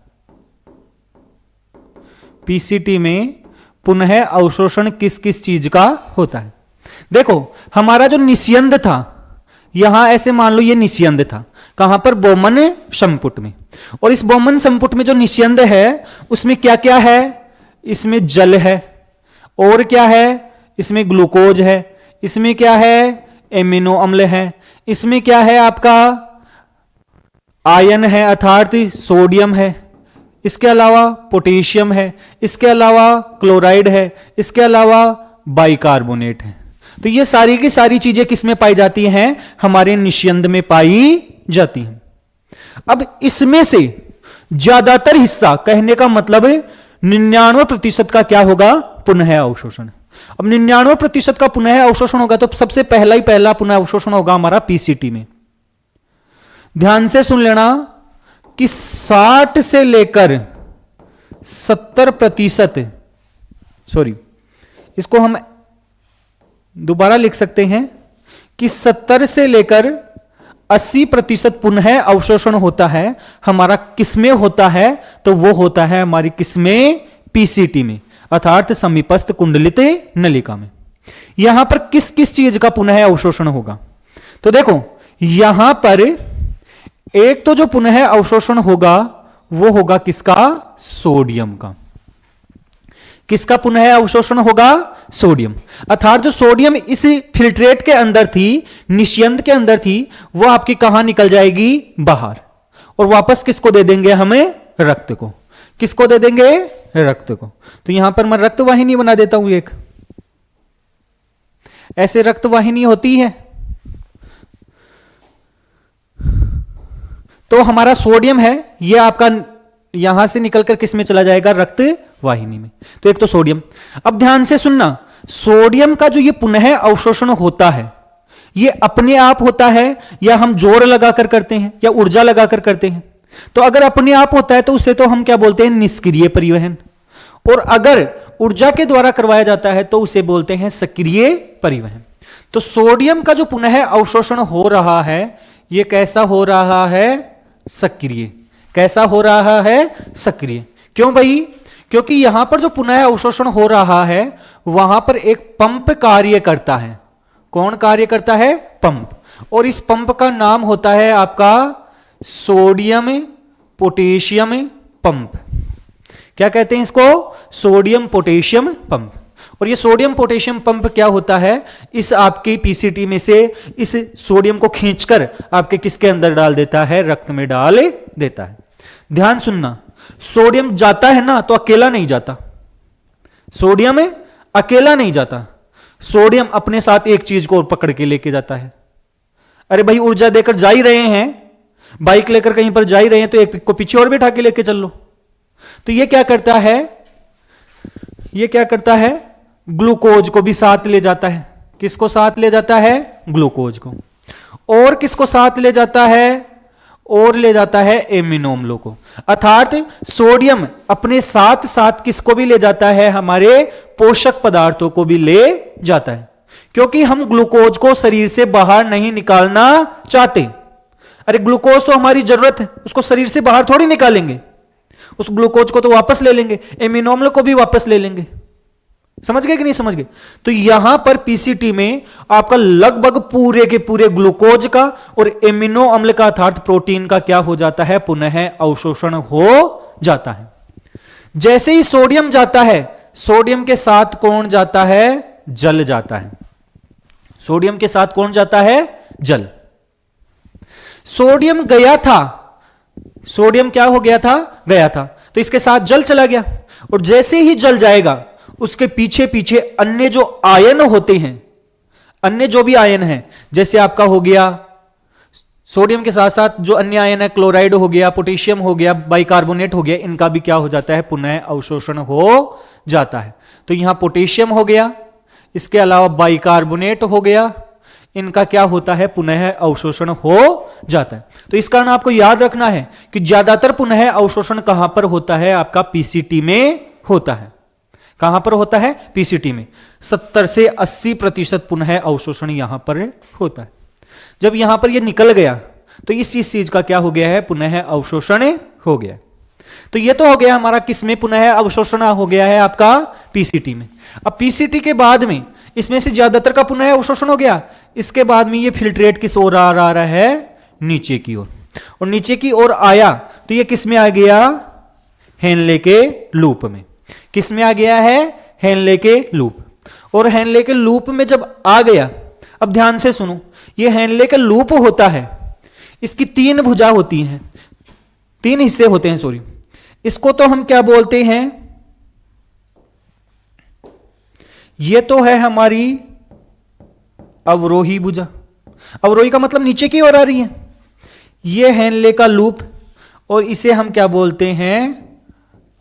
पीसीटी में पुनः अवशोषण किस किस चीज का होता है। देखो हमारा जो निस्यंद था, यहां ऐसे मान लो ये निस्यंद था, कहां पर, बोमन संपुट में। और इस बोमन संपुट में जो निस्यंद है उसमें क्या क्या है, इसमें जल है, और क्या है, इसमें ग्लूकोज है, इसमें क्या है, एमिनो अम्ल है, इसमें क्या है आपका आयन है अर्थात सोडियम है, इसके अलावा पोटेशियम है, इसके अलावा क्लोराइड है, इसके अलावा बाइकार्बोनेट है। तो ये सारी की सारी चीजें किसमें पाई जाती हैं, हमारे निस्यंद में पाई जाती हैं। अब इसमें से ज्यादातर हिस्सा, कहने का मतलब 99% का क्या होगा, पुनः अवशोषण। अब 99% का पुनः अवशोषण होगा तो सबसे पहला पुनः अवशोषण होगा हमारा पीसीटी में। ध्यान से सुन लेना कि 60 से लेकर 70%, सॉरी इसको हम दोबारा लिख सकते हैं कि 70 से लेकर 80% पुनः अवशोषण होता है हमारा किसमें होता है, तो वो होता है हमारी किसमें, पीसीटी में, अर्थात समीपस्थ कुंडलित नलिका में। यहां पर किस किस चीज का पुनः अवशोषण होगा, तो देखो यहां पर एक तो जो पुनः अवशोषण होगा वो होगा किसका, सोडियम का। किसका पुनः अवशोषण होगा, सोडियम। अर्थात जो सोडियम इस फिल्ट्रेट के अंदर थी, निस्यंद के अंदर थी, वो आपकी कहां निकल जाएगी, बाहर, और वापस किसको दे देंगे हमें, रक्त को। किसको दे देंगे, रक्त को। तो यहां पर मैं रक्त वाहिनी बना देता हूं एक, ऐसे रक्त वाहिनी होती है। तो हमारा सोडियम है, ये आपका यहां से निकलकर किस में चला जाएगा, रक्त वाहिनी में। तो एक तो सोडियम। अब ध्यान से सुनना, सोडियम का जो ये पुनः अवशोषण होता है, ये अपने आप होता है या हम जोर लगाकर करते हैं या ऊर्जा लगाकर करते हैं। तो अगर अपने आप होता है तो उसे तो हम क्या बोलते हैं, निष्क्रिय परिवहन। और अगर ऊर्जा के द्वारा करवाया जाता है तो उसे बोलते हैं सक्रिय परिवहन। तो सोडियम का जो पुनः अवशोषण हो रहा है, यह कैसा हो रहा है, सक्रिय। कैसा हो रहा है, सक्रिय। क्यों भाई, क्योंकि यहां पर जो पुनः अवशोषण हो रहा है वहां पर एक पंप कार्य करता है। कौन कार्य करता है, पंप। और इस पंप का नाम होता है आपका सोडियम पोटेशियम पंप। क्या कहते हैं इसको? Sodium potassium pump. और ये सोडियम पोटेशियम पंप क्या होता है, इस आपकी पीसीटी में से इस सोडियम को खींचकर आपके किसके अंदर डाल देता है? रक्त में डाल देता है। ध्यान सुनना, सोडियम जाता है ना तो अकेला नहीं जाता, सोडियम अकेला नहीं जाता, सोडियम अपने साथ एक चीज को और पकड़ के लेके जाता है। अरे भाई ऊर्जा देकर जा ही रहे हैं, बाइक लेकर कहीं पर जा ही रहे हैं तो एक को पीछे और बैठा के लेके चल लो। तो ये क्या करता है? ये क्या करता है? ग्लूकोज को भी साथ ले जाता है। किसको साथ ले जाता है? ग्लूकोज को। और किसको साथ ले जाता है? और ले जाता है एमिनो अम्लों को। अर्थात सोडियम अपने साथ साथ किसको भी ले जाता है? हमारे पोषक पदार्थों को भी ले जाता है, क्योंकि हम ग्लूकोज को शरीर से बाहर नहीं निकालना चाहते। अरे ग्लूकोज तो हमारी जरूरत है, उसको शरीर से बाहर थोड़ी निकालेंगे, उस ग्लूकोज को तो वापस ले लेंगे, एमिनो अम्ल को भी वापस ले लेंगे। समझ गए कि नहीं समझ गए? तो यहां पर पीसीटी में आपका लगभग पूरे के पूरे ग्लूकोज का और एमिनो अम्ल का अर्थात प्रोटीन का क्या हो जाता है? पुनः अवशोषण हो जाता है। जैसे ही सोडियम जाता है, सोडियम के साथ कौन जाता है? जल जाता है। सोडियम के साथ कौन जाता है? जल। सोडियम गया था, सोडियम क्या हो गया था? गया था। तो इसके साथ जल चला गया, और जैसे ही जल जाएगा उसके पीछे पीछे अन्य जो आयन होते हैं, अन्य जो भी आयन है, जैसे आपका हो गया सोडियम के साथ साथ जो अन्य आयन है, क्लोराइड हो गया, पोटेशियम हो गया, बाइकार्बोनेट हो गया, इनका भी क्या हो जाता है? पुनः अवशोषण हो जाता है। तो यहां पोटेशियम हो गया, इसके अलावा बाइकार्बोनेट हो गया, इनका क्या होता है? पुनः अवशोषण हो जाता है। तो इस कारण आपको याद रखना है कि ज्यादातर पुनः अवशोषण कहां पर होता है? आपका पीसीटी में होता है। कहां पर होता है? पीसीटी में। 70 से 80% पुनः अवशोषण यहां पर होता है। जब यहां पर यह निकल गया तो इस चीज का क्या हो गया है? पुनः अवशोषण हो गया। तो यह तो हो गया हमारा किसमें? पुनः अवशोषण हो गया है आपका पीसीटी में। अब पीसीटी के बाद में इसमें से ज्यादातर का पुनः अवशोषण हो गया, इसके बाद में ये फिल्ट्रेट किस ओर आ रहा है? नीचे की ओर। और नीचे की ओर आया तो ये किस में आ गया? हेनले के लूप में। किस में आ गया है? हेनले के लूप। और हेनले के लूप में जब आ गया, अब ध्यान से सुनो, ये हेनले का लूप होता है, इसकी 3 भुजा होती हैं, 3 हिस्से होते हैं, सॉरी। इसको तो हम क्या बोलते हैं? ये तो है हमारी अवरोही भुजा। अवरोही का मतलब नीचे की ओर आ रही है। ये हेनले का लूप, और इसे हम क्या बोलते हैं?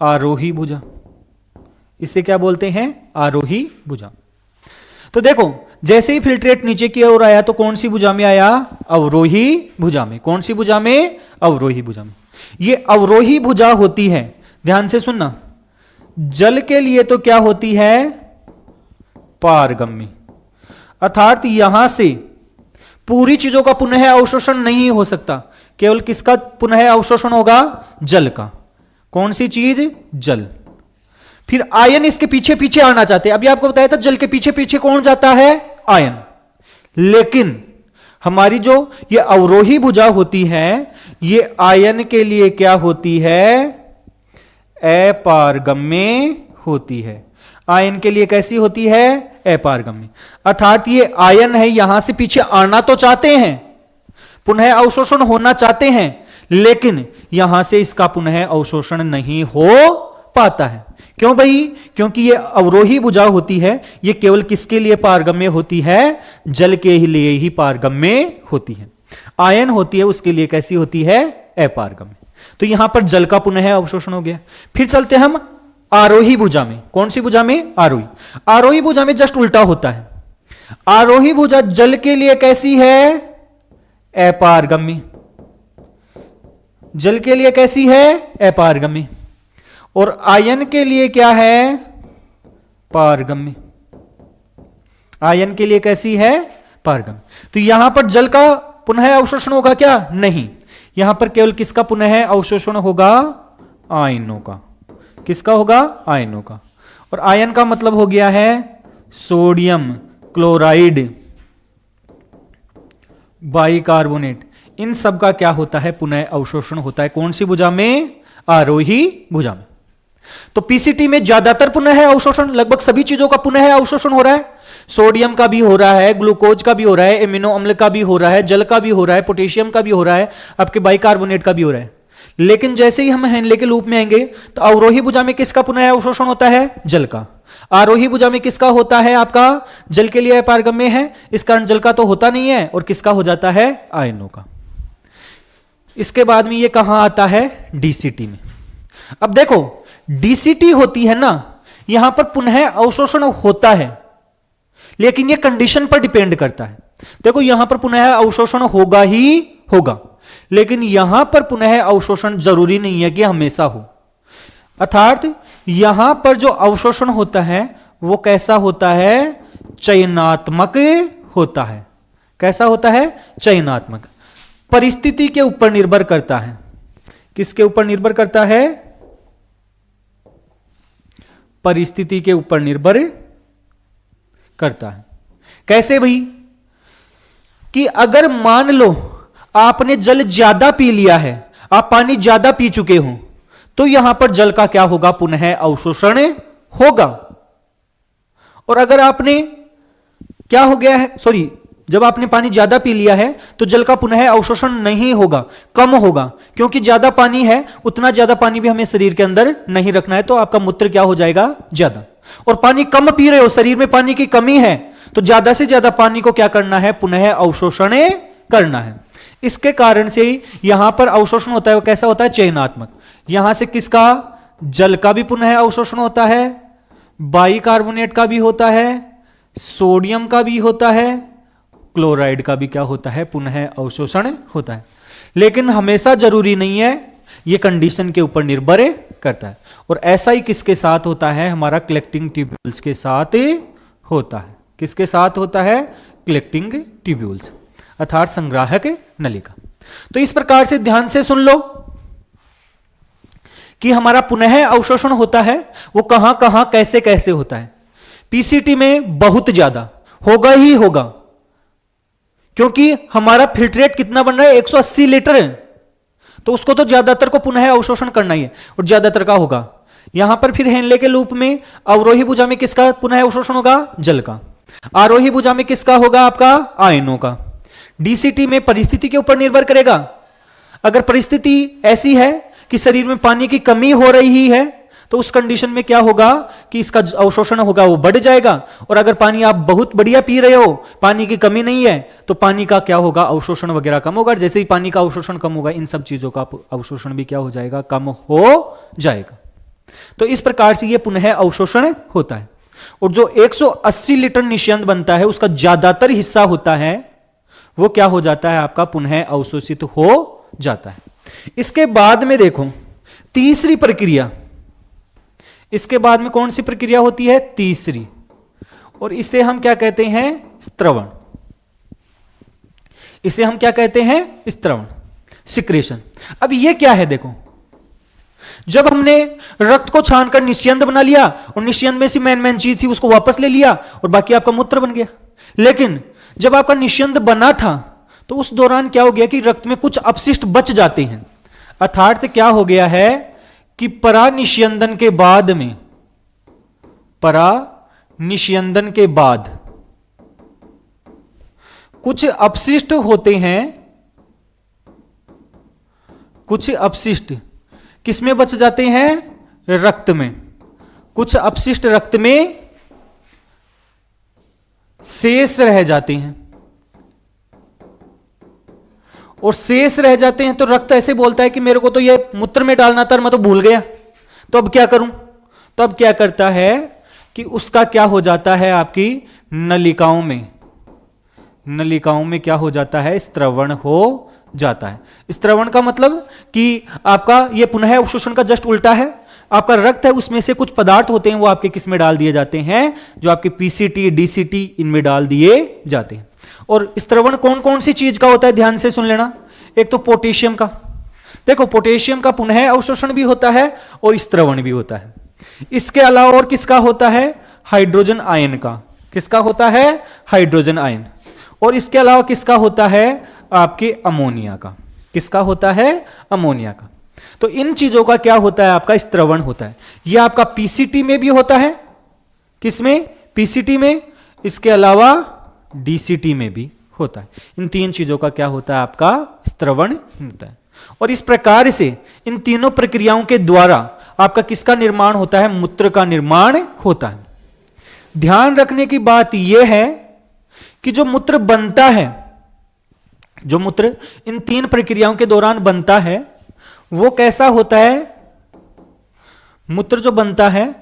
आरोही भुजा। इसे क्या बोलते हैं? आरोही भुजा। तो देखो, जैसे ही फिल्ट्रेट नीचे की ओर आया तो कौन सी भुजा में आया? अवरोही भुजा में। कौन सी भुजा में? अवरोही भुजा में। ये अवरोही भुजा होती है, ध्यान से सुनना, जल के लिए तो क्या होती है? पारगम्य। अर्थात यहां से पूरी चीजों का पुनः अवशोषण नहीं हो सकता, केवल किसका पुनः अवशोषण होगा? जल का। कौन सी चीज? जल। फिर आयन इसके पीछे पीछे आना चाहते हैं। अभी आपको बताया था जल के पीछे पीछे कौन जाता है? आयन। लेकिन हमारी जो ये अवरोही भुजा होती है, ये आयन के लिए क्या होती है? अपारगम्य होती है। आयन के लिए कैसी होती है? अपारगम्य। अर्थात ये आयन है, यहां से पीछे आना तो चाहते हैं, पुनः अवशोषण होना चाहते हैं, लेकिन यहां से इसका पुनः अवशोषण नहीं हो पाता है। क्यों भाई? क्योंकि ये अवरोही भुजा होती है, ये केवल किसके लिए पारगम्य होती है? जल के लिए ही पारगम्य होती है। आयन होती है उसके लिए कैसी होती है? अपारगम्य। तो यहां पर जल का पुनः अवशोषण हो गया। फिर चलते हम आरोही भुजा में। कौन सी भुजा में? आरोही। आरोही भुजा में जस्ट उल्टा होता है। आरोही भुजा जल के लिए कैसी है? अपारगम्य। जल के लिए कैसी है? अपारगम्य। और आयन के लिए क्या है? पारगम्य। आयन के लिए कैसी है? पारगम्य। तो यहां पर जल का पुनः अवशोषण होगा क्या? नहीं। यहां पर केवल किसका पुनः अवशोषण होगा? आयनों का। किसका होगा? आयनों का। और आयन का मतलब हो गया है सोडियम क्लोराइड बाइकार्बोनेट, इन सब का क्या होता है? पुनः अवशोषण होता है। कौन सी भुजा में? आरोही भुजा में। तो पीसीटी में ज्यादातर पुनः अवशोषण, लगभग सभी चीजों का पुनः अवशोषण हो रहा है। सोडियम का भी हो रहा है, ग्लूकोज का भी हो रहा है, एमिनो अम्ल का भी हो रहा है, जल का भी हो रहा है, पोटेशियम का भी हो रहा है, आपके बाइकार्बोनेट का भी हो रहा है। लेकिन जैसे ही हम हेनले के लूप में आएंगे तो अवरोही भुजा में किसका पुनः अवशोषण होता है? जल का। आरोही भुजा में किसका होता है? आपका जल के लिए अपारगम्य है, इस कारण जल का तो होता नहीं है, और किसका हो जाता है? आयनों का। इसके बाद में ये कहां आता है? डीसीटी में। अब देखो डीसीटी होती है ना, यहां पर पुनः अवशोषण होता है, लेकिन यह कंडीशन पर डिपेंड करता है। देखो यहां पर पुनः अवशोषण होगा ही होगा, लेकिन यहां पर पुनः अवशोषण जरूरी नहीं है कि हमेशा हो। अर्थात यहां पर जो अवशोषण होता है वो कैसा होता है? चयनात्मक होता है। कैसा होता है? चयनात्मक। परिस्थिति के ऊपर निर्भर करता है। किसके ऊपर निर्भर करता है? परिस्थिति के ऊपर निर्भर करता है। कैसे भाई? कि अगर मान लो आपने जल ज्यादा पी लिया है, आप पानी ज्यादा पी चुके हो, तो यहां पर जल का क्या होगा? पुनः अवशोषण होगा। और अगर आपने क्या हो गया है, सॉरी, जब आपने पानी ज्यादा पी लिया है तो जल का पुनः अवशोषण नहीं होगा, कम होगा, क्योंकि ज्यादा पानी है, उतना ज्यादा पानी भी हमें शरीर के अंदर नहीं रखना है, तो आपका मूत्र क्या हो जाएगा? ज्यादा। और पानी कम पी रहे हो, शरीर में पानी की कमी है, तो ज्यादा से ज्यादा पानी को क्या करना है? पुनः अवशोषण करना है। इसके कारण से यहां पर अवशोषण होता है, वो कैसा होता है? चयनात्मक। यहां से किसका? जल का भी पुनः अवशोषण होता है, बाइकार्बोनेट का भी होता है, सोडियम का भी होता है, क्लोराइड का भी क्या होता है? पुनः अवशोषण होता है। लेकिन हमेशा जरूरी नहीं है, यह कंडीशन के ऊपर निर्भर करता है। और ऐसा ही किसके साथ होता है? हमारा कलेक्टिंग ट्यूब्यूल्स के साथ होता है। किसके साथ होता है? कलेक्टिंग ट्यूब्यूल्स, अर्थात संग्राहक नलिका। तो इस प्रकार से ध्यान से सुन लो कि हमारा पुनः अवशोषण होता है वो कहां कहां कैसे कैसे होता है। पीसीटी में बहुत ज्यादा होगा ही होगा, क्योंकि हमारा फिल्ट्रेट कितना बन रहा है? 180 लीटर है, तो उसको तो ज्यादातर को पुनः अवशोषण करना ही है, और ज्यादातर का होगा। यहां पर फिर हेनले के लूप में अवरोही भुजा में किसका पुनः अवशोषण होगा? जल का। आरोही भुजा में किसका होगा? आपका आयनों का। डीसीटी में परिस्थिति के ऊपर निर्भर करेगा। अगर परिस्थिति ऐसी है कि शरीर में पानी की कमी हो रही है, तो उस कंडीशन में क्या होगा कि इसका अवशोषण होगा वो बढ़ जाएगा। और अगर पानी आप बहुत बढ़िया पी रहे हो, पानी की कमी नहीं है, तो पानी का क्या होगा? अवशोषण वगैरह कम होगा। जैसे ही पानी का अवशोषण कम होगा, इन सब चीजों का अवशोषण भी क्या हो जाएगा? कम हो जाएगा। तो इस प्रकार से ये पुनः अवशोषण होता है। और जो 180 लीटर निष्यंद बनता है, उसका ज्यादातर हिस्सा होता है वो क्या हो जाता है? आपका पुनः अवशोषित हो जाता है। इसके बाद में देखो तीसरी प्रक्रिया, इसके बाद में कौन सी प्रक्रिया होती है? तीसरी, और इसे हम क्या कहते हैं? स्त्रवण। इसे हम क्या कहते हैं? स्त्रवण, सिक्रेशन। अब ये क्या है? देखो, जब हमने रक्त को छानकर निस्यंद बना लिया और निस्यंद में से मेन चीज थी उसको वापस ले लिया और बाकी आपका मूत्र बन गया। लेकिन जब आपका निस्यंद बना था तो उस दौरान क्या हो गया कि रक्त में कुछ अपशिष्ट बच जाते हैं। अर्थात क्या हो गया है कि परानिस्यंदन के बाद में, परानिस्यंदन के बाद कुछ अपशिष्ट होते हैं। कुछ अपशिष्ट किसमें बच जाते हैं? रक्त में। कुछ अपशिष्ट रक्त में शेष रह जाते हैं, और शेष रह जाते हैं तो रक्त ऐसे बोलता है कि मेरे को तो ये मूत्र में डालना था, मैं तो भूल गया, तो अब क्या करूं? तो अब क्या करता है कि उसका क्या हो जाता है? आपकी नलिकाओं में, नलिकाओं में क्या हो जाता है? स्त्रवण हो जाता है। स्त्रवण का मतलब कि आपका ये पुनः अवशोषण का जस्ट उल्टा है। आपका रक्त है, उसमें से कुछ पदार्थ होते हैं वो आपके किस में डाल दिए जाते हैं? जो आपके पीसीटी, डीसीटी, इनमें डाल दिए जाते हैं। और स्त्रवण कौन कौन सी चीज का होता है? ध्यान से सुन लेना। एक तो पोटेशियम का, देखो पोटेशियम का पुनः अवशोषण भी होता है और स्त्रवण भी होता है। इसके अलावा और किसका होता है? हाइड्रोजन आयन का। किसका होता है? Hydrogen ion. और इसके अलावा किसका होता है? आपके अमोनिया का। किसका होता है? अमोनिया का। तो इन चीजों का क्या होता है? आपका स्त्रवण होता है। यह आपका पीसीटी में भी होता है। किसमें? पीसीटी में। इसके अलावा डीसीटी में भी होता है। इन तीन चीजों का क्या होता है? आपका स्त्रवण होता है। और इस प्रकार से इन तीनों प्रक्रियाओं के द्वारा आपका किसका निर्माण होता है? मूत्र का निर्माण होता है। ध्यान रखने की बात यह है कि जो मूत्र बनता है, जो मूत्र इन तीन प्रक्रियाओं के दौरान बनता है, वो कैसा होता है? मूत्र जो बनता है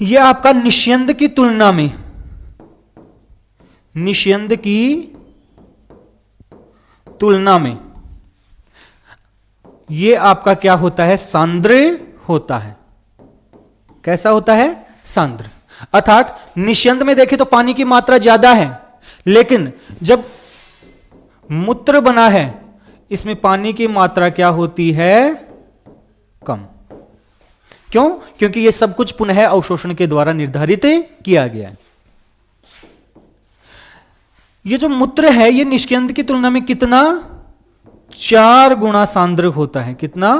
यह आपका निष्यंद की तुलना में, निष्यंद की तुलना में यह आपका क्या होता है? सांद्र होता है। कैसा होता है? सांद्र। अर्थात निष्यंद में देखें तो पानी की मात्रा ज्यादा है, लेकिन जब मूत्र बना है इसमें पानी की मात्रा क्या होती है? कम। क्यों? क्योंकि यह सब कुछ पुनः अवशोषण के द्वारा निर्धारित किया गया है। यह जो मूत्र है यह निष्यंद की तुलना में कितना? 4 गुना सांद्र होता है। कितना?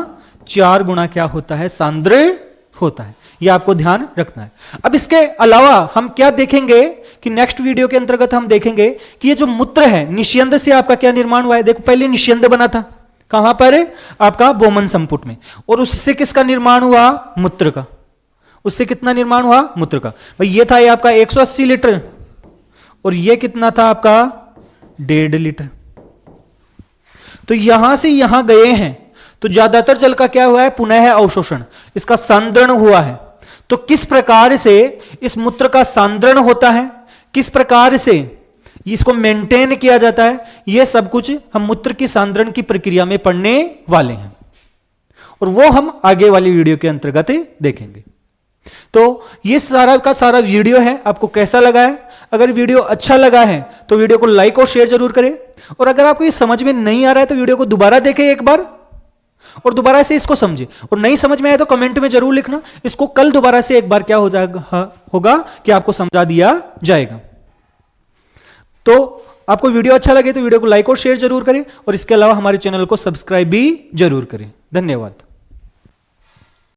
4 गुना क्या होता है? सांद्र होता है। यह आपको ध्यान रखना है। अब इसके अलावा हम क्या देखेंगे कि नेक्स्ट वीडियो के अंतर्गत हम देखेंगे कि ये जो मूत्र है निष्यंद से आपका क्या निर्माण हुआ है। देखो पहले निष्यंद बना था, कहां पर? आपका बोमन संपुट में। और उससे किसका निर्माण हुआ? मूत्र का। उससे कितना निर्माण हुआ? मूत्र का। भाई ये था ये आपका 180 लीटर और ये कितना था आपका? 1.5 लीटर। तो यहां से यहां गए हैं तो ज्यादातर जल का क्या हुआ है? पुनः अवशोषण, इसका सांद्रण हुआ है। तो किस प्रकार से इस मूत्र का सांद्रण होता है, किस प्रकार से इसको मेंटेन किया जाता है, यह सब कुछ हम मूत्र की सांद्रण की प्रक्रिया में पढ़ने वाले हैं और वो हम आगे वाली वीडियो के अंतर्गत देखेंगे। तो ये सारा का सारा वीडियो है। आपको कैसा लगा है? अगर वीडियो अच्छा लगा है तो वीडियो को लाइक और शेयर जरूर करें। और अगर आपको ये समझ में नहीं आ रहा है तो वीडियो को दोबारा देखें एक बार और दोबारा से इसको समझे। और नहीं समझ में आए तो कमेंट में जरूर लिखना। इसको कल दोबारा से एक बार क्या हो जाएगा होगा कि आपको समझा दिया जाएगा। तो आपको वीडियो अच्छा लगे तो वीडियो को लाइक और शेयर जरूर करें और इसके अलावा हमारे चैनल को सब्सक्राइब भी जरूर करें। धन्यवाद।